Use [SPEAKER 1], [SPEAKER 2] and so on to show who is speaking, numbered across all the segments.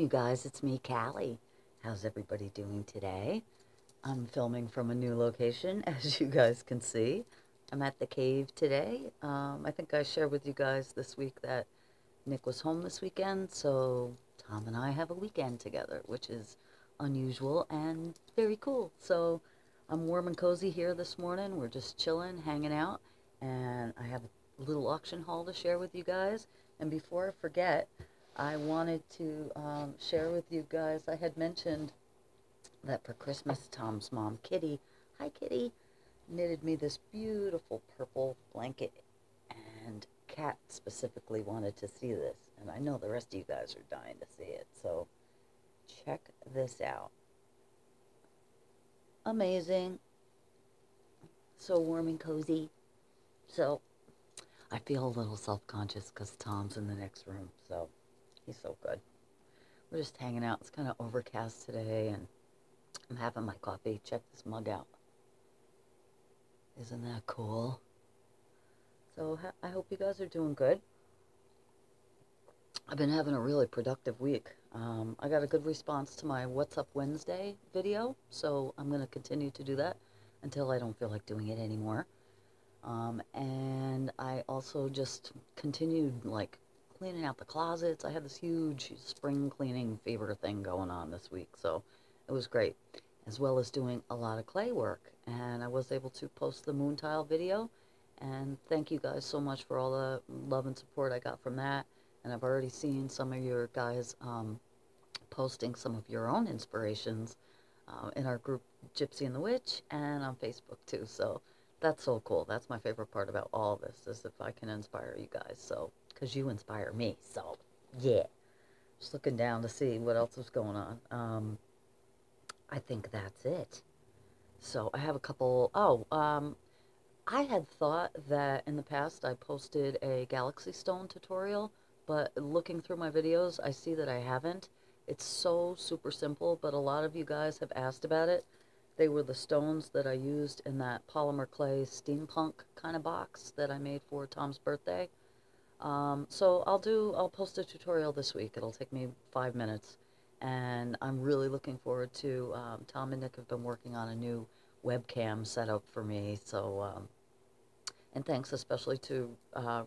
[SPEAKER 1] guys, it's me, Cali. How's everybody doing today? I'm filming from a new location, as you guys can see. I'm at the cave today. I think I shared with you guys this week that Nick was home this weekend, so Tom and I have a weekend together, which is unusual and very cool. So I'm warm and cozy here this morning. We're just chilling, hanging out, and I have a little auction haul to share with you guys. And before I forget, I wanted to share with you guys, I had mentioned that for Christmas, Tom's mom, Kitty, hi Kitty, knitted me this beautiful purple blanket, and Kat specifically wanted to see this, and I know the rest of you guys are dying to see it, so check this out. Amazing. So warm and cozy. So I feel a little self-conscious because Tom's in the next room, so he's so good. We're just hanging out. It's kind of overcast today, and I'm having my coffee. Check this mug out. Isn't that cool? So I hope you guys are doing good. I've been having a really productive week. I got a good response to my What's Up Wednesday video, so I'm going to continue to do that until I don't feel like doing it anymore. And I also just continued, like, cleaning out the closets. I had this huge spring cleaning fever thing going on this week, so it was great, as well as doing a lot of clay work. And I was able to post the moon tile video, and thank you guys so much for all the love and support I got from that. And I've already seen some of your guys posting some of your own inspirations in our group Gypsy and the Witch, and on Facebook too, so that's so cool. That's my favorite part about all this, is if I can inspire you guys, so, because you inspire me, so, yeah. Just looking down to see what else is going on. I think that's it. So, I have a couple, I had thought that in the past I posted a Galaxy Stone tutorial, but looking through my videos, I see that I haven't. It's so super simple, but a lot of you guys have asked about it. They were the stones that I used in that polymer clay steampunk kind of box that I made for Tom's birthday. So I'll post a tutorial this week. It'll take me 5 minutes. And I'm really looking forward to, Tom and Nick have been working on a new webcam setup for me. So, and thanks especially to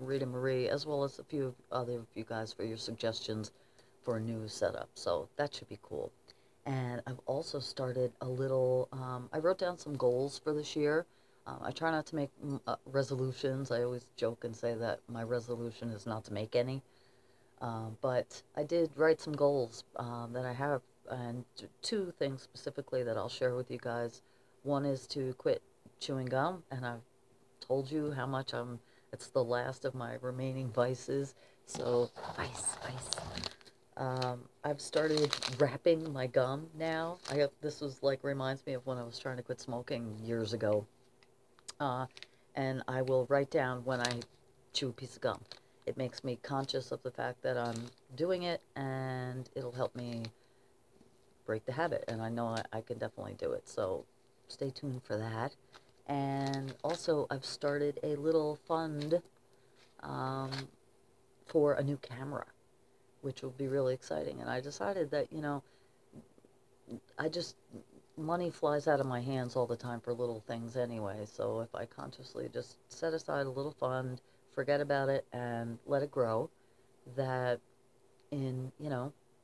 [SPEAKER 1] Rita Marie, as well as a few other of you guys for your suggestions for a new setup. So that should be cool. And I've also started a little, I wrote down some goals for this year. I try not to make resolutions. I always joke and say that my resolution is not to make any. But I did write some goals that I have, and two things specifically that I'll share with you guys. One is to quit chewing gum, and I've told you how much it's the last of my remaining vices. So, ice. I've started wrapping my gum now. This was like, reminds me of when I was trying to quit smoking years ago. And I will write down when I chew a piece of gum. It makes me conscious of the fact that I'm doing it, and it'll help me break the habit. And I know I can definitely do it. So stay tuned for that. And also, I've started a little fund for a new camera, which will be really exciting. And I decided that, you know, money flies out of my hands all the time for little things anyway. So if I consciously just set aside a little fund, forget about it, and let it grow, that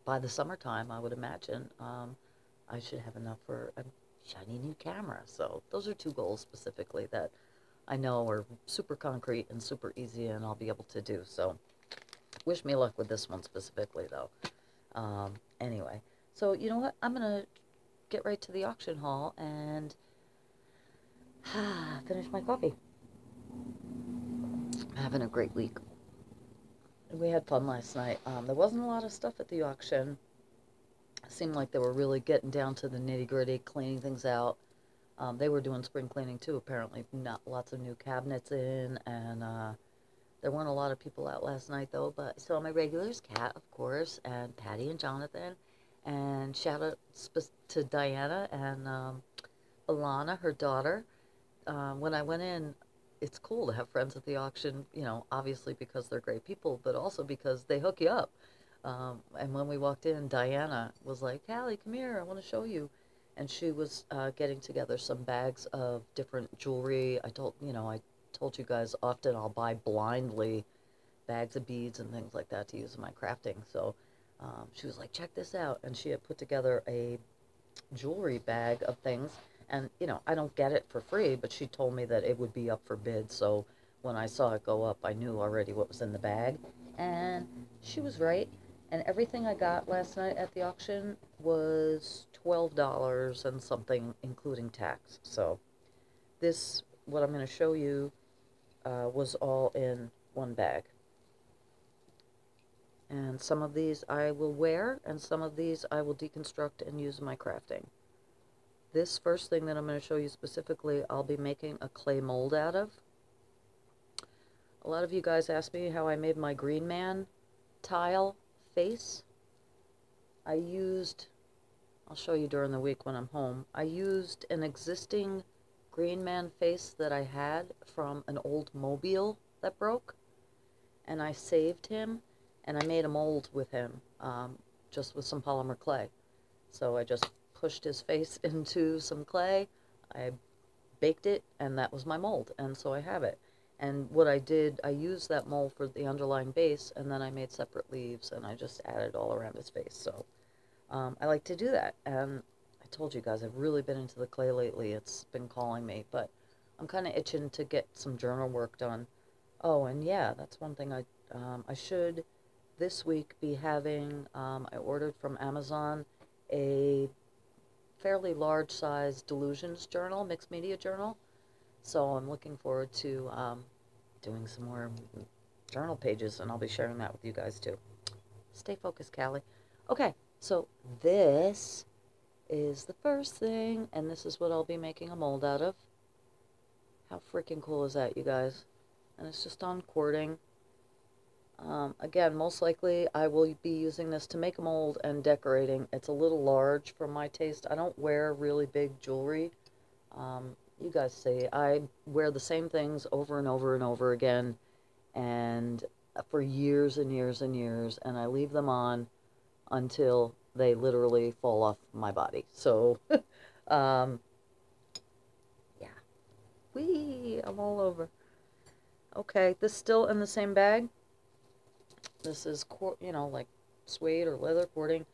[SPEAKER 1] by the summertime, I would imagine, I should have enough for a shiny new camera. So those are two goals specifically that I know are super concrete and super easy, and I'll be able to do. So wish me luck with this one specifically, though. Anyway, so you know what? I'm going to get right to the auction haul and finish my coffee. I'm having a great week. We had fun last night. There wasn't a lot of stuff at the auction. It seemed like they were really getting down to the nitty-gritty, cleaning things out. They were doing spring cleaning too, apparently. Not lots of new cabinets in, and there weren't a lot of people out last night, though. But I saw my regulars, Kat, of course, and Patty and Jonathan. And shout out to Diana and Alana, her daughter. When I went in, it's cool to have friends at the auction, you know, obviously because they're great people, but also because they hook you up. And when we walked in, Diana was like, Callie, come here, I want to show you. And she was getting together some bags of different jewelry. I told you guys often I'll buy blindly bags of beads and things like that to use in my crafting. So she was like, check this out. And she had put together a jewelry bag of things. And, I don't get it for free, but she told me that it would be up for bid. So when I saw it go up, I knew already what was in the bag. And she was right. And everything I got last night at the auction was $12 and something, including tax. So what I'm going to show you, was all in one bag. And some of these I will wear, and some of these I will deconstruct and use in my crafting. This first thing that I'm going to show you specifically, I'll be making a clay mold out of. A lot of you guys asked me how I made my Green Man tile face. I'll show you during the week when I'm home, I used an existing Green Man face that I had from an old mobile that broke, and I saved him, and I made a mold with him, just with some polymer clay. So I just pushed his face into some clay, I baked it, and that was my mold, and so I have it. And what I did, I used that mold for the underlying base, and then I made separate leaves, and I just added all around his face. So I like to do that, and I told you guys I've really been into the clay lately. It's been calling me, but I'm kind of itching to get some journal work done. Oh, and yeah, that's one thing I should this week be having. I ordered from Amazon a fairly large size Delusions journal, mixed media journal. So I'm looking forward to doing some more journal pages, and I'll be sharing that with you guys too. Stay focused, Callie. Okay, so this is the first thing, and this is what I'll be making a mold out of. How freaking cool is that, you guys? And it's just on cording. Again, most likely I will be using this to make a mold and decorating. It's a little large for my taste. I don't wear really big jewelry. You guys see, I wear the same things over and over and over again, and for years and years and years, and I leave them on until they literally fall off my body. So, yeah. Whee! I'm all over. Okay, this still in the same bag. This is, like suede or leather cording.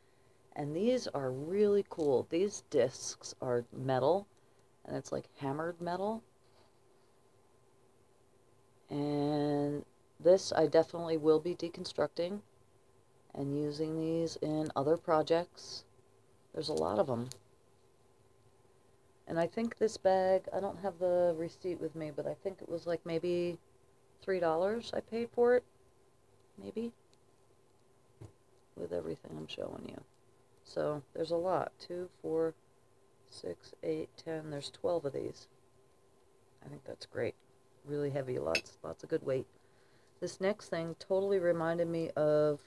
[SPEAKER 1] And these are really cool. These discs are metal, and it's like hammered metal. And this I definitely will be deconstructing and using these in other projects. There's a lot of them. And I think this bag, I don't have the receipt with me, but I think it was like maybe $3 I paid for it. Maybe. With everything I'm showing you. So there's a lot. 2, 4, 6, 8, 10. There's 12 of these. I think that's great. Really heavy, lots of good weight. This next thing totally reminded me of,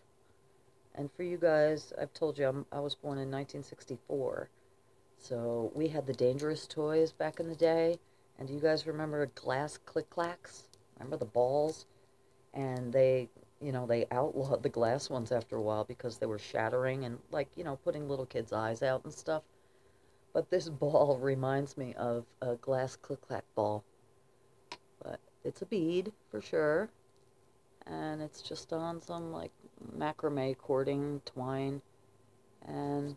[SPEAKER 1] and for you guys, I've told you I was born in 1964. So we had the Dangerous toys back in the day. And do you guys remember glass click-clacks? Remember the balls? And they outlawed the glass ones after a while because they were shattering and, like, putting little kids' eyes out and stuff. But this ball reminds me of a glass click-clack ball. But it's a bead, for sure. And it's just on some, like, macrame cording twine. And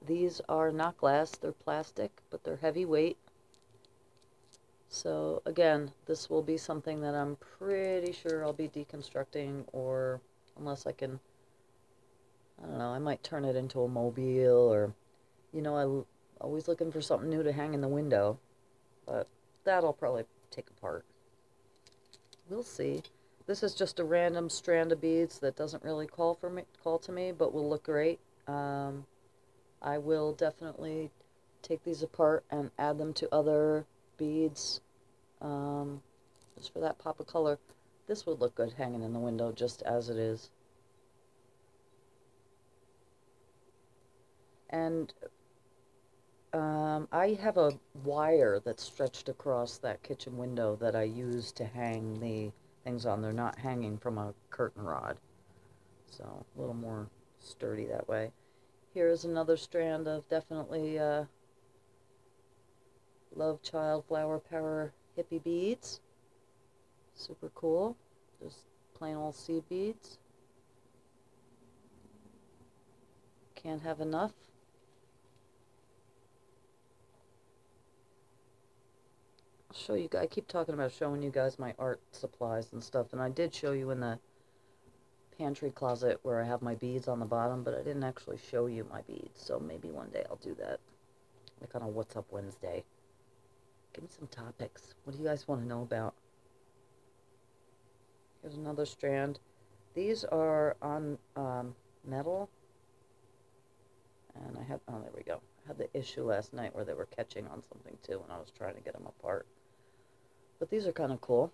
[SPEAKER 1] these are not glass, they're plastic, but they're heavyweight. So, again, this will be something that I'm pretty sure I'll be deconstructing, or unless I can, I don't know, I might turn it into a mobile, or, I'm always looking for something new to hang in the window, but that I'll probably take apart. We'll see. This is just a random strand of beads that doesn't really call to me, but will look great. I will definitely take these apart and add them to other beads, just for that pop of color. This would look good hanging in the window just as it is. And I have a wire that's stretched across that kitchen window that I use to hang the things on. They're not hanging from a curtain rod. So a little more sturdy that way. Here's another strand of definitely Love Child Flower Power hippie beads. Super cool. Just plain old seed beads. Can't have enough. I'll show you guys. I keep talking about showing you guys my art supplies and stuff, and I did show you in the pantry closet where I have my beads on the bottom, but I didn't actually show you my beads, so maybe one day I'll do that. Like on a What's Up Wednesday. Give me some topics. What do you guys want to know about? Here's another strand. These are on metal, and I had, oh, there we go. I had the issue last night where they were catching on something too when I was trying to get them apart. But these are kind of cool.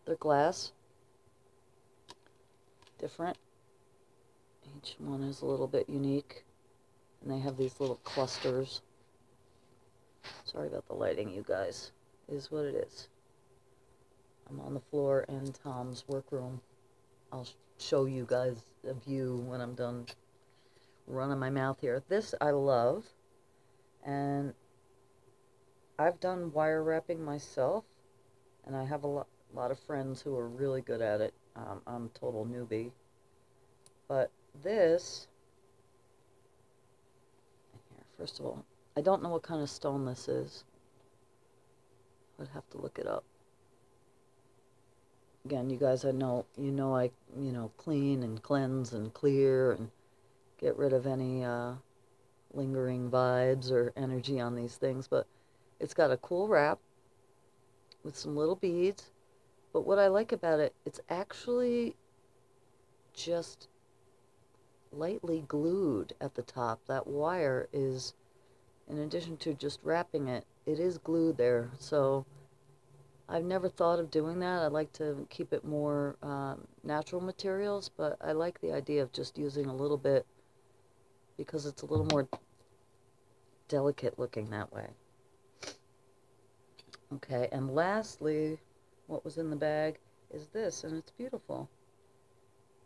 [SPEAKER 1] They're glass. Different. Each one is a little bit unique. And they have these little clusters. Sorry about the lighting, you guys. It is what it is. I'm on the floor in Tom's workroom. I'll show you guys a view when I'm done running my mouth here. This I love. And I've done wire wrapping myself. And I have a lot of friends who are really good at it. I'm a total newbie. But this, here, first of all, I don't know what kind of stone this is. I'd have to look it up. Again, you guys, I clean and cleanse and clear and get rid of any lingering vibes or energy on these things. But it's got a cool wrap with some little beads. But what I like about it, it's actually just lightly glued at the top. That wire is, in addition to just wrapping it, it is glued there. So I've never thought of doing that. I like to keep it more natural materials, but I like the idea of just using a little bit because it's a little more delicate looking that way. Okay, and lastly, what was in the bag is this, and it's beautiful.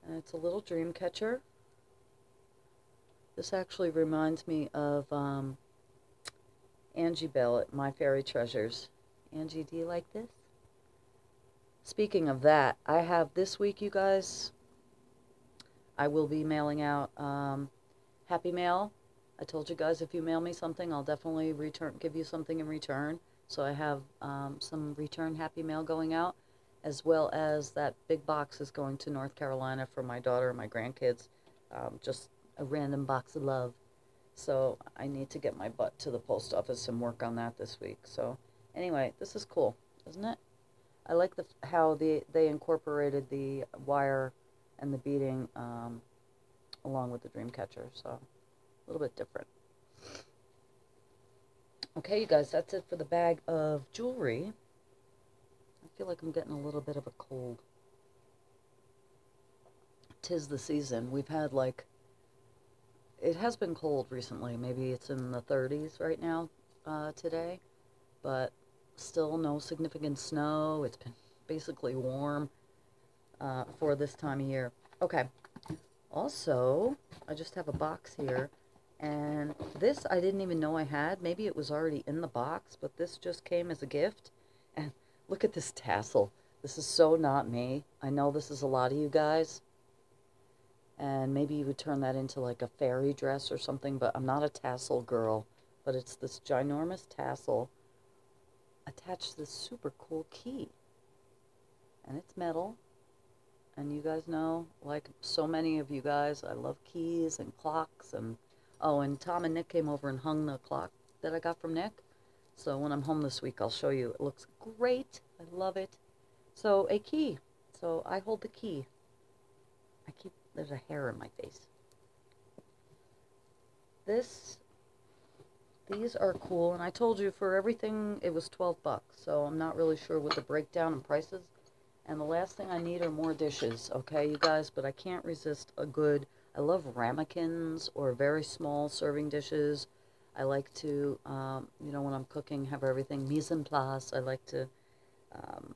[SPEAKER 1] And it's a little dream catcher. This actually reminds me of Angie Bell at My Fairy Treasures. Angie, do you like this? Speaking of that, I have this week, you guys, I will be mailing out Happy Mail. I told you guys if you mail me something, I'll definitely give you something in return. So I have some return Happy Mail going out, as well as that big box is going to North Carolina for my daughter and my grandkids. Just a random box of love. So I need to get my butt to the post office and work on that this week. So anyway, this is cool, isn't it? I like how they incorporated the wire and the beading along with the dream catcher. So a little bit different. Okay, you guys, that's it for the bag of jewelry. I feel like I'm getting a little bit of a cold. 'Tis the season. We've had it has been cold recently. Maybe it's in the 30s right now today, but still no significant snow. It's been basically warm for this time of year. Okay, also, I just have a box here. And this I didn't even know I had. Maybe it was already in the box, but this just came as a gift. And look at this tassel. This is so not me. I know this is a lot of you guys. And maybe you would turn that into like a fairy dress or something, but I'm not a tassel girl. But it's this ginormous tassel attached to this super cool key. And it's metal. And you guys know, like so many of you guys, I love keys and clocks and... Oh, and Tom and Nick came over and hung the clock that I got from Nick. So when I'm home this week, I'll show you. It looks great. I love it. So a key. So I hold the key. There's a hair in my face. These are cool. And I told you for everything, it was 12 bucks. So I'm not really sure what the breakdown and prices. And the last thing I need are more dishes. Okay, you guys, but I can't resist a good... I love ramekins or very small serving dishes. I like to, when I'm cooking, have everything mise en place. I like to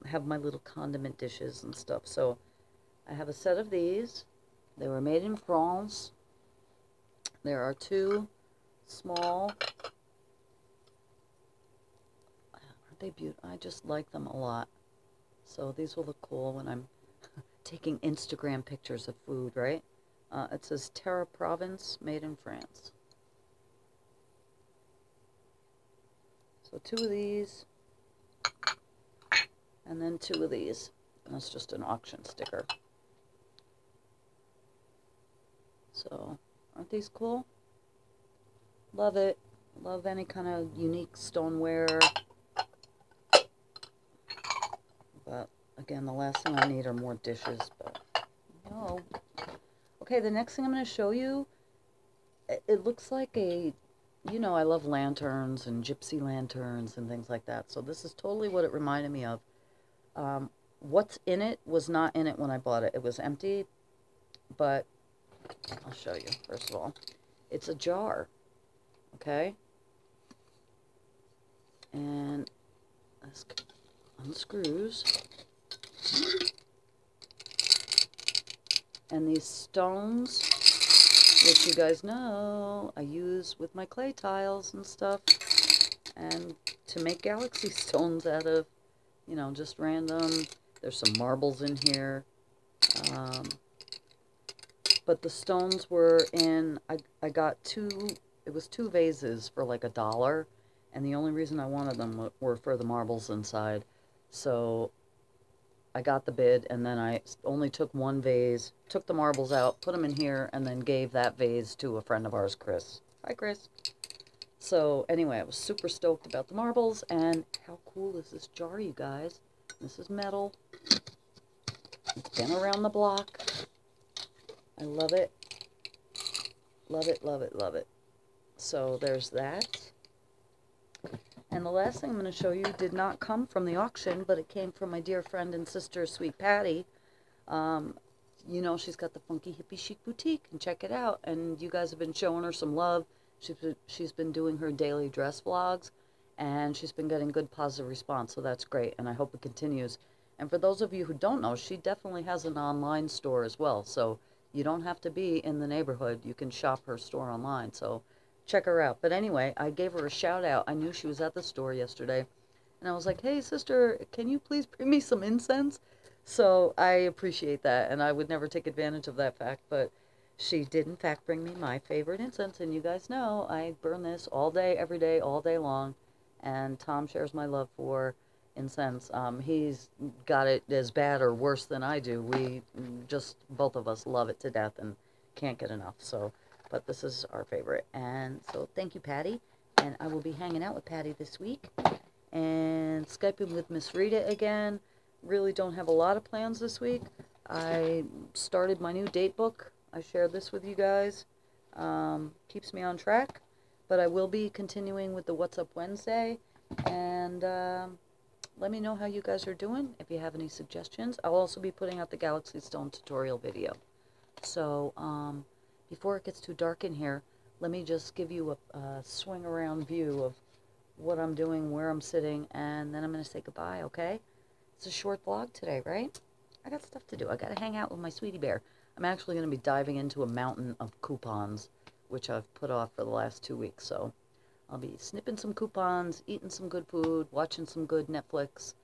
[SPEAKER 1] have my little condiment dishes and stuff. So I have a set of these. They were made in France. There are two small. Aren't they beautiful? I just like them a lot. So these will look cool when I'm taking Instagram pictures of food, right? It says Terra Province, made in France. So two of these, and then two of these. And that's just an auction sticker. So, aren't these cool? Love it. Love any kind of unique stoneware. But, again, the last thing I need are more dishes, but no. Okay, the next thing I'm going to show you, it looks like a, you know, I love lanterns and gypsy lanterns and things like that. So this is totally what it reminded me of. What's in it was not in it when I bought it. It was empty, but I'll show you, first of all. It's a jar, okay? And this unscrews. And these stones, which you guys know I use with my clay tiles and stuff, and to make galaxy stones out of, you know, just random. There's some marbles in here. But the stones were in, I got it was two vases for like $1, and the only reason I wanted them were for the marbles inside. So I got the bid, and then I only took one vase, took the marbles out, put them in here, and then gave that vase to a friend of ours, Chris. Hi, Chris. So anyway, I was super stoked about the marbles, and how cool is this jar, you guys? This is metal. It's been around the block. I love it. Love it, love it, love it. So there's that. And the last thing I'm going to show you did not come from the auction, but it came from my dear friend and sister, Sweet Patty. You know, she's got the Funky Hippie Chic Boutique, and check it out. And you guys have been showing her some love. She's been doing her daily dress vlogs, and she's been getting good positive response, so that's great, and I hope it continues. And for those of you who don't know, she definitely has an online store as well, so you don't have to be in the neighborhood. You can shop her store online, so check her out. But anyway, I gave her a shout out. I knew she was at the store yesterday, and I was like, hey sister, can you please bring me some incense? So I appreciate that, and I would never take advantage of that fact, but she did in fact bring me my favorite incense, and you guys know I burn this all day, every day, all day long, and Tom shares my love for incense. He's got it as bad or worse than I do. We just, both of us love it to death and can't get enough, so, but this is our favorite. And so thank you, Patty, and I will be hanging out with Patty this week, and Skyping with Miss Rita again. Really don't have a lot of plans this week. I started my new date book. I shared this with you guys. Keeps me on track, but I will be continuing with the What's Up Wednesday, and let me know how you guys are doing. If you have any suggestions, I'll also be putting out the Galaxy Stone tutorial video. So before it gets too dark in here, let me just give you a swing around view of what I'm doing, where I'm sitting, and then I'm going to say goodbye, okay? It's a short vlog today, right? I got stuff to do. I got to hang out with my sweetie bear. I'm actually going to be diving into a mountain of coupons, which I've put off for the last 2 weeks. So I'll be snipping some coupons, eating some good food, watching some good Netflix,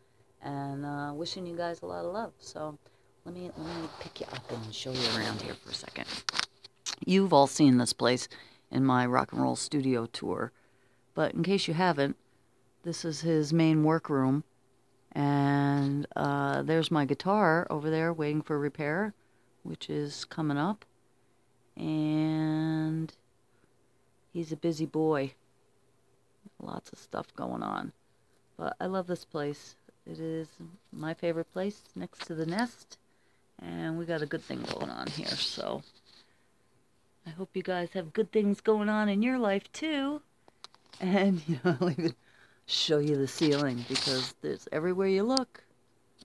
[SPEAKER 1] and wishing you guys a lot of love. So let me pick you up and show you around here for a second. You've all seen this place in my rock and roll studio tour, but in case you haven't, this is his main workroom, and there's my guitar over there waiting for repair, which is coming up, and he's a busy boy. Lots of stuff going on, but I love this place. It is my favorite place next to the nest, and we got a good thing going on here, so I hope you guys have good things going on in your life too. And you know, I'll even show you the ceiling, because there's everywhere you look,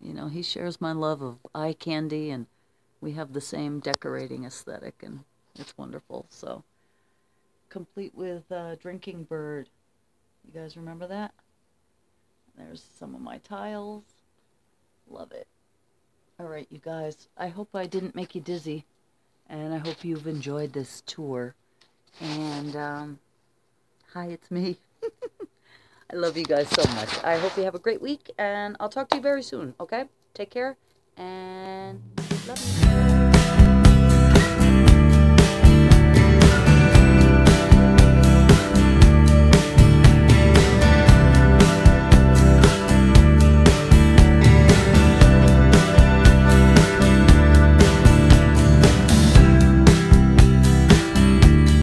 [SPEAKER 1] you know, he shares my love of eye candy, and we have the same decorating aesthetic, and it's wonderful. So, complete with Drinking Bird. You guys remember that? There's some of my tiles. Love it. All right, you guys. I hope I didn't make you dizzy. And I hope you've enjoyed this tour. And, hi, it's me. I love you guys so much. I hope you have a great week, and I'll talk to you very soon, okay? Take care, and love you.